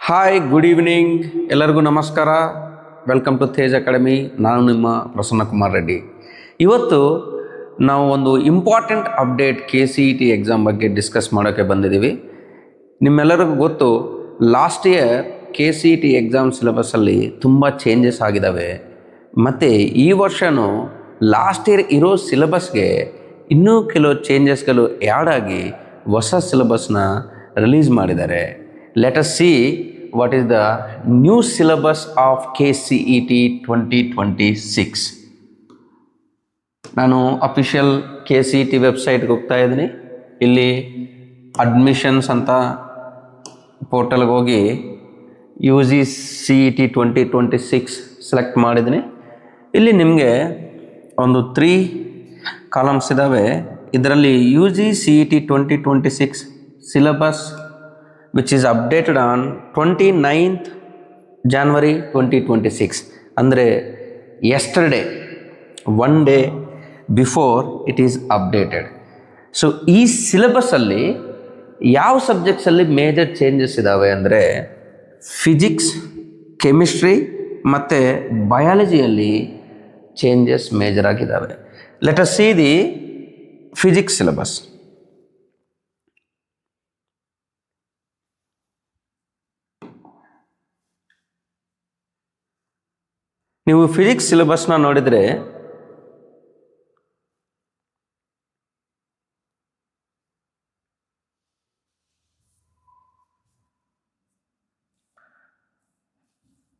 Hi, good evening. ಎಲ್ಲರಿಗೂ ನಮಸ್ಕಾರ. Welcome to Tej Academy. ನಾನು ನಿಮ್ಮ ಪ್ರಸನ್ನ ಕುಮಾರ್ ರೆಡ್ಡಿ. ಇವತ್ತು ನಾವು ಒಂದು ಇಂಪಾರ್ಟೆಂಟ್ ಅಪ್ಡೇಟ್ KCET ಎಕ್ಸಾಮ್ ಬಗ್ಗೆ ಡಿಸ್ಕಸ್ ಮಾಡೋಕ್ಕೆ ಬಂದಿದ್ದೀವಿ. ನಿಮ್ಮೆಲ್ಲರಿಗೂ ಗೊತ್ತು, ಲಾಸ್ಟ್ ಇಯರ್ KCET ಎಕ್ಸಾಮ್ ಸಿಲೆಬಸ್ಸಲ್ಲಿ ತುಂಬ ಚೇಂಜಸ್ ಆಗಿದ್ದಾವೆ. ಮತ್ತು ಈ ವರ್ಷವೂ ಲಾಸ್ಟ್ ಇಯರ್ ಇರೋ ಸಿಲೆಬಸ್ಗೆ ಇನ್ನೂ ಕೆಲವು ಚೇಂಜಸ್ಗಳು ಆ್ಯಡ್ ಆಗಿ ಹೊಸ ಸಿಲೆಬಸ್ನ ರಿಲೀಸ್ ಮಾಡಿದ್ದಾರೆ. Let us see what is the new syllabus of KCET 2026. ನಾನು ಅಫಿಷಿಯಲ್ KCET ವೆಬ್ಸೈಟ್ಗೆ ಹೋಗ್ತಾ ಇದ್ದೀನಿ. ಇಲ್ಲಿ ಅಡ್ಮಿಷನ್ಸ್ ಅಂತ ಪೋರ್ಟಲ್ಗೆ ಹೋಗಿ UGCET 2026 ಸೆಲೆಕ್ಟ್ ಮಾಡಿದ್ದೀನಿ. ಇಲ್ಲಿ ನಿಮಗೆ ಒಂದು 3 ಕಾಲಮ್ಸ್ ಇದ್ದಾವೆ. ಇದರಲ್ಲಿ UGCET 2026 syllabus which is updated on 29th January 2026. ಅಂದರೆ yesterday, one day before it is updated. So ಈ ಸಿಲೆಬಸ್ಸಲ್ಲಿ ಯಾವ ಸಬ್ಜೆಕ್ಟ್ಸಲ್ಲಿ ಮೇಜರ್ ಚೇಂಜಸ್ ಇದ್ದಾವೆ ಅಂದರೆ ಫಿಸಿಕ್ಸ್, ಕೆಮಿಸ್ಟ್ರಿ ಮತ್ತು ಬಯಾಲಜಿಯಲ್ಲಿ ಚೇಂಜಸ್ ಮೇಜರ್ ಆಗಿದ್ದಾವೆ. Let us see the physics syllabus. ನೀವು ಫಿಸಿಕ್ಸ್ ಸಿಲೆಬಸ್ನ ನೋಡಿದರೆ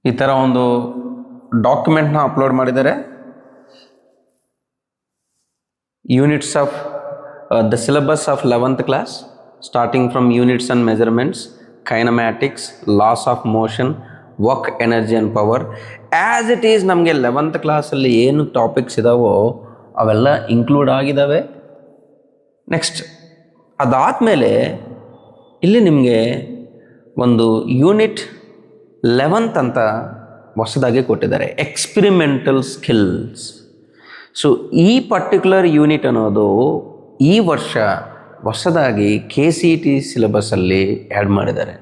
ಈ ಥರ ಒಂದು ಡಾಕ್ಯುಮೆಂಟ್ನ ಅಪ್ಲೋಡ್ ಮಾಡಿದ್ದಾರೆ. Units of the syllabus of 11th class starting from units and measurements, ಕೈನಮ್ಯಾಟಿಕ್ಸ್, loss of motion, work, energy and power. As it is ನಮಗೆ 11th ಕ್ಲಾಸಲ್ಲಿ ಏನು topics ಇದ್ದಾವೋ ಅವೆಲ್ಲ ಇನ್ಕ್ಲೂಡ್ ಆಗಿದ್ದಾವೆ. ನೆಕ್ಸ್ಟ್ ಅದಾದಮೇಲೆ ಇಲ್ಲಿ ನಿಮಗೆ ಒಂದು ಯೂನಿಟ್ 11th ಅಂತ ಹೊಸದಾಗಿ ಕೊಟ್ಟಿದ್ದಾರೆ, ಎಕ್ಸ್ಪಿರಿಮೆಂಟಲ್ ಸ್ಕಿಲ್ಸ್. ಸೊ ಈ ಪರ್ಟಿಕ್ಯುಲರ್ ಯೂನಿಟ್ ಅನ್ನೋದು ಈ ವರ್ಷ ಹೊಸದಾಗಿ KCET ಸಿಲೆಬಸ್ಸಲ್ಲಿ ಆ್ಯಡ್ ಮಾಡಿದ್ದಾರೆ.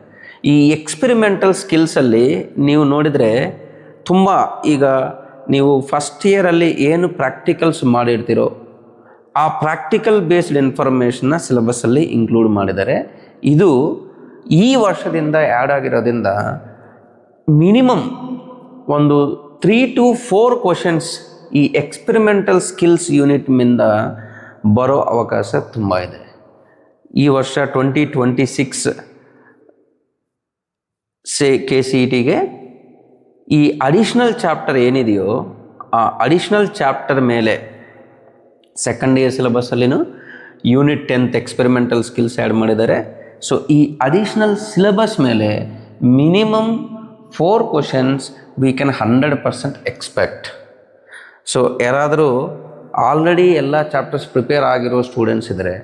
ಈ ಎಕ್ಸ್ಪಿರಿಮೆಂಟಲ್ ಸ್ಕಿಲ್ಸಲ್ಲಿ ನೀವು ನೋಡಿದರೆ ತುಂಬ, ಈಗ ನೀವು ಫಸ್ಟ್ ಇಯರಲ್ಲಿ ಏನು ಪ್ರಾಕ್ಟಿಕಲ್ಸ್ ಮಾಡಿರ್ತೀರೋ ಆ ಪ್ರಾಕ್ಟಿಕಲ್ ಬೇಸ್ಡ್ ಇನ್ಫಾರ್ಮೇಷನ್ನ ಸಿಲೆಬಸ್ಸಲ್ಲಿ ಇನ್ಕ್ಲೂಡ್ ಮಾಡಿದ್ದಾರೆ. ಇದು ಈ ವರ್ಷದಿಂದ ಆ್ಯಡ್ ಆಗಿರೋದ್ರಿಂದ ಮಿನಿಮಮ್ ಒಂದು 3 to 4 ಕ್ವಶನ್ಸ್ ಈ ಎಕ್ಸ್ಪಿರಿಮೆಂಟಲ್ ಸ್ಕಿಲ್ಸ್ ಯೂನಿಟ್ನಿಂದ ಬರೋ ಅವಕಾಶ ತುಂಬ ಇದೆ. ಈ ವರ್ಷ 2026 KCETಗೆ ಈ ಅಡಿಷ್ನಲ್ ಚಾಪ್ಟರ್ ಏನಿದೆಯೋ ಆ ಅಡಿಷ್ನಲ್ ಚಾಪ್ಟರ್ ಮೇಲೆ ಸೆಕೆಂಡ್ ಇಯರ್ ಸಿಲೆಬಸ್ಸಲ್ಲಿನೂ unit 10th experimental skills add ಮಾಡಿದ್ದಾರೆ. ಸೊ ಈ ಅಡಿಷ್ನಲ್ ಸಿಲೆಬಸ್ ಮೇಲೆ minimum 4 questions we can 100% expect. So ಯಾರಾದರೂ ಆಲ್ರೆಡಿ ಎಲ್ಲ ಚಾಪ್ಟರ್ಸ್ ಪ್ರಿಪೇರ್ ಆಗಿರೋ ಸ್ಟೂಡೆಂಟ್ಸ್ ಇದ್ದರೆ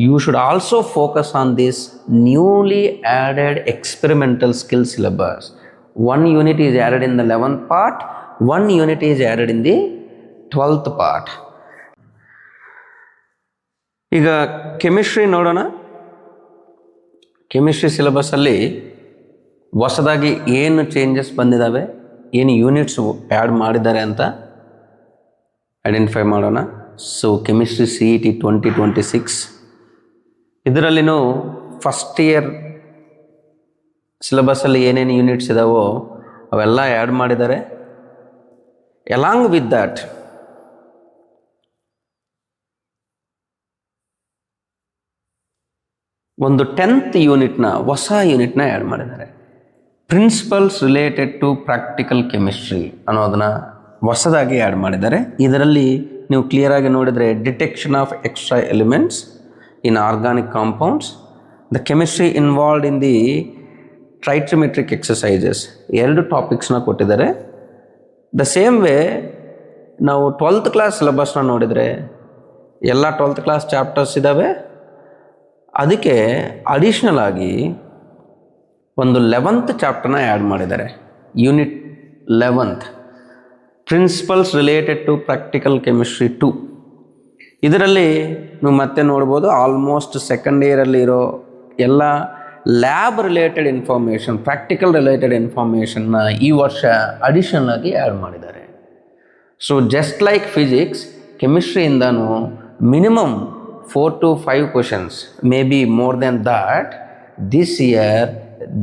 you should also focus on this newly added experimental skill syllabus. One unit is added in the 11th part, one unit is added in the 12th part. ಈಗ chemistry ನೋಡೋಣ. Chemistry ಸಿಲೆಬಸ್ಸಲ್ಲಿ ಹೊಸದಾಗಿ ಏನು changes ಬಂದಿದ್ದಾವೆ, ಏನು units add ಮಾಡಿದ್ದಾರೆ ಅಂತ identify ಮಾಡೋಣ. So chemistry CET 2026 ಇದರಲ್ಲಿನೂ ಫಸ್ಟ್ ಇಯರ್ ಸಿಲೆಬಸ್ಸಲ್ಲಿ ಏನೇನು ಯೂನಿಟ್ಸ್ ಇದ್ದಾವೋ ಅವೆಲ್ಲ ಆ್ಯಡ್ ಮಾಡಿದ್ದಾರೆ. ಎಲಾಂಗ್ ವಿತ್ ದ್ಯಾಟ್ ಒಂದು 10th ಯೂನಿಟ್ನ ಹೊಸ ಯೂನಿಟ್ನ ಆ್ಯಡ್ ಮಾಡಿದ್ದಾರೆ. Principles related to practical chemistry ಅನ್ನೋದನ್ನ ಹೊಸದಾಗಿ ಆ್ಯಡ್ ಮಾಡಿದ್ದಾರೆ. ಇದರಲ್ಲಿ ನೀವು ಕ್ಲಿಯರಾಗಿ ನೋಡಿದರೆ detection of extra elements in organic compounds, the chemistry involved in the trigonometric exercises, 2 ಟಾಪಿಕ್ಸ್ನ ಕೊಟ್ಟಿದ್ದಾರೆ. ದ ಸೇಮ್ ವೇ ನಾವು 12th ಕ್ಲಾಸ್ ಸಿಲೆಬಸ್ನ ನೋಡಿದರೆ ಎಲ್ಲ 12th ಕ್ಲಾಸ್ ಚಾಪ್ಟರ್ಸ್ ಇದ್ದಾವೆ. ಅದಕ್ಕೆ ಅಡಿಷ್ನಲ್ ಆಗಿ ಒಂದು 11th ಚಾಪ್ಟರ್ನ ಆ್ಯಡ್ ಮಾಡಿದ್ದಾರೆ. Unit 11th principles related to practical chemistry 2. ಇದರಲ್ಲಿ ನೀವು ಮತ್ತೆ ನೋಡ್ಬೋದು, ಆಲ್ಮೋಸ್ಟ್ ಸೆಕೆಂಡ್ ಇಯರಲ್ಲಿ ಇರೋ ಎಲ್ಲ lab related information, practical related ಇನ್ಫಾರ್ಮೇಷನ್ನ ಈ ವರ್ಷ ಅಡಿಷನ್ ಆಗಿ ಆ್ಯಡ್ ಮಾಡಿದ್ದಾರೆ. ಸೊ ಜಸ್ಟ್ ಲೈಕ್ ಫಿಸಿಕ್ಸ್, ಕೆಮಿಸ್ಟ್ರಿಯಿಂದನೂ minimum 4 to 5 questions, maybe more than that, this year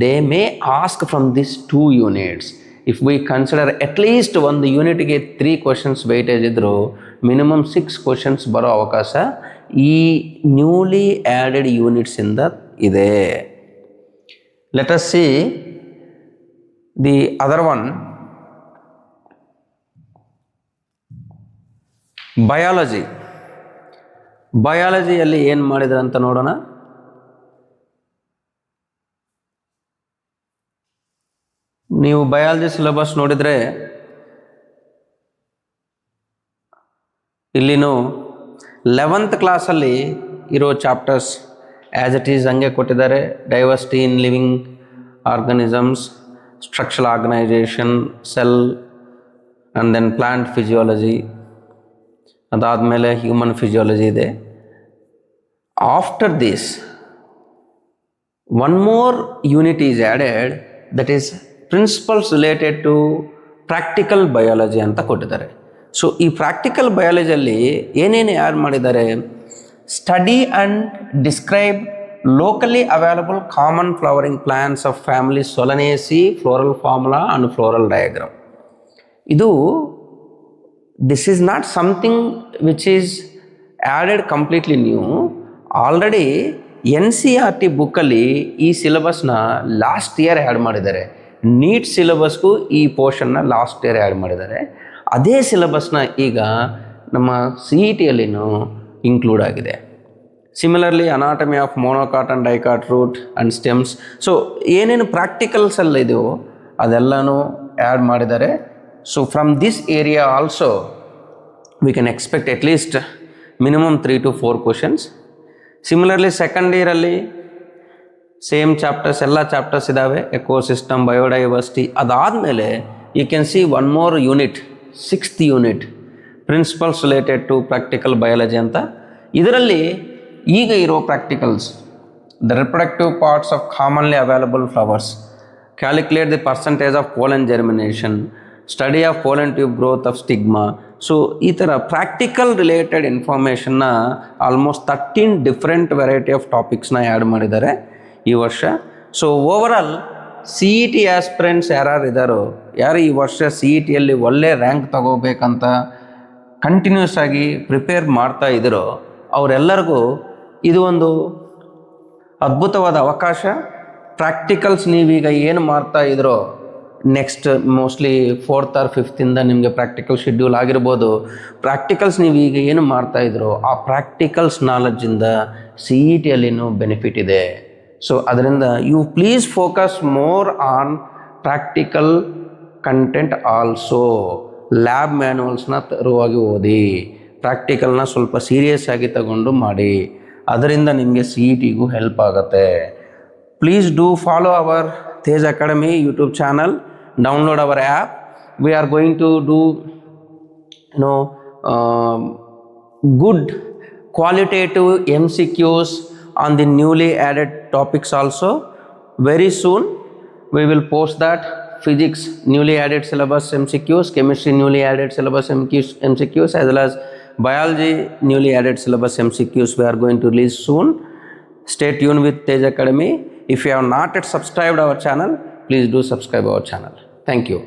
they may ask from these 2 units. If we consider at least ಒಂದು ಯೂನಿಟ್ಗೆ 3 questions weightage ಇದ್ದರೂ minimum 6 questions ಬರೋ ಅವಕಾಶ ಈ ನ್ಯೂಲಿ ಆ್ಯಡೆಡ್ ಯೂನಿಟ್ಸಿಂದ ಇದೆ. Let us see the other one, biology. ಬಯಾಲಜಿಯಲ್ಲಿ ಏನು ಮಾಡಿದ್ರೆ ಅಂತ ನೋಡೋಣ. ನೀವು ಬಯಾಲಜಿ ಸಿಲೆಬಸ್ ನೋಡಿದರೆ ಇಲ್ಲಿನೂ 11th ಕ್ಲಾಸಲ್ಲಿ ಇರೋ ಚಾಪ್ಟರ್ಸ್ ಆ್ಯಸ್ ಇಟ್ ಈಸ್ ಹಂಗೆ ಕೊಟ್ಟಿದ್ದಾರೆ. Diversity in living organisms, structural organisation, cell, and then plant physiology, ಅದಾದಮೇಲೆ ಹ್ಯೂಮನ್ ಫಿಸಿಯಾಲಜಿ ಇದೆ. After this one more unit is added, that is principles related to practical biology ಅಂತ ಕೊಟ್ಟಿದ್ದಾರೆ. ಸೊ ಈ practical ಬಯಾಲಜಿಯಲ್ಲಿ ಏನೇನು ಆ್ಯಡ್ ಮಾಡಿದ್ದಾರೆ, study and describe locally available common flowering plants of family Solanaceae, floral formula and floral diagram. ಇದು this is not something which is added completely new. Already NCERT ಬುಕ್ಕಲ್ಲಿ ಈ ಸಿಲೆಬಸ್ನ ಲಾಸ್ಟ್ ಇಯರ್ ಆ್ಯಡ್ ಮಾಡಿದ್ದಾರೆ. Neat ಸಿಲೆಬಸ್ಗೂ ಈ ಪೋರ್ಷನ್ನ last year add ಮಾಡಿದ್ದಾರೆ. ಅದೇ ಸಿಲೆಬಸ್ನ ಈಗ ನಮ್ಮ CETಯಲ್ಲಿನೂ ಇನ್ಕ್ಲೂಡ್ ಆಗಿದೆ. Similarly anatomy of monocot and dicot root and stems. So ಏನೇನು ಪ್ರಾಕ್ಟಿಕಲ್ಸಲ್ಲಿ ಇದೆಯೋ ಅದೆಲ್ಲನೂ ಆ್ಯಡ್ ಮಾಡಿದ್ದಾರೆ. So from this area also we can expect at least minimum 3 to 4 questions. Similarly second year ಅಲ್ಲಿ ಸೇಮ್ ಚಾಪ್ಟರ್ಸ್, ಎಲ್ಲ ಚಾಪ್ಟರ್ಸ್ ಇದ್ದಾವೆ, ecosystem, biodiversity. ಅದಾದಮೇಲೆ you can see one more unit, 6th unit, principles related to practical biology ಅಂತ. ಇದರಲ್ಲಿ ಈಗ ಇರೋ practicals, the reproductive parts of commonly available flowers, calculate the percentage of pollen germination, study of pollen tube growth of stigma. So ಈ ಥರ practical related ಇನ್ಫಾರ್ಮೇಷನ್ನ almost 13 different variety of ಟಾಪಿಕ್ಸ್ನ add ಮಾಡಿದ್ದಾರೆ ಈ ವರ್ಷ. ಸೊ ಓವರಾಲ್ CET ಆಸ್ಪಿರೆಂಟ್ಸ್ ಯಾರು ಇದ್ದಾರೋ, ಯಾರು ಈ ವರ್ಷ CETಯಲ್ಲಿ ಒಳ್ಳೆ ರ್ಯಾಂಕ್ ತಗೋಬೇಕಂತ ಕಂಟಿನ್ಯೂಸ್ ಆಗಿ ಪ್ರಿಪೇರ್ ಮಾಡ್ತಾ ಇದ್ದೀರೋ ಅವರೆಲ್ಲರಿಗೂ ಇದು ಒಂದು ಅದ್ಭುತವಾದ ಅವಕಾಶ. ಪ್ರಾಕ್ಟಿಕಲ್ಸ್ ನೀವೀಗ ಏನು ಮಾಡ್ತಾ ಇದ್ರೋ, next mostly 4th or 5th ನಿಮಗೆ ಪ್ರಾಕ್ಟಿಕಲ್ ಶೆಡ್ಯೂಲ್ ಆಗಿರ್ಬೋದು. ಪ್ರಾಕ್ಟಿಕಲ್ಸ್ ನೀವು ಈಗ ಏನು ಮಾಡ್ತಾಯಿದ್ರೋ ಆ ಪ್ರಾಕ್ಟಿಕಲ್ಸ್ ನಾಲೆಡ್ಜಿಂದ CETಯಲ್ಲಿನೂ ಬೆನಿಫಿಟ್ ಇದೆ. ಸೊ ಅದರಿಂದ you please focus more on practical content also. Lab ಮ್ಯಾನ್ಯುವಲ್ಸ್ನ ತರುವಾಗಿ ಓದಿ, ಪ್ರಾಕ್ಟಿಕಲ್ನ ಸ್ವಲ್ಪ ಸೀರಿಯಸ್ ಆಗಿ ತಗೊಂಡು ಮಾಡಿ, ಅದರಿಂದ ನಿಮಗೆ CETಗೂ ಹೆಲ್ಪ್ ಆಗುತ್ತೆ. Please do follow our Tej Academy YouTube channel, download our app. We are going to do good qualitative MCQs on the newly added topics also. Very soon we will post that. Physics newly added syllabus MCQs, chemistry newly added syllabus MCQs, as well as biology newly added syllabus MCQs we are going to release soon. Stay tuned with Tej Academy. If you have not yet subscribed our channel, please do subscribe our channel. Thank you.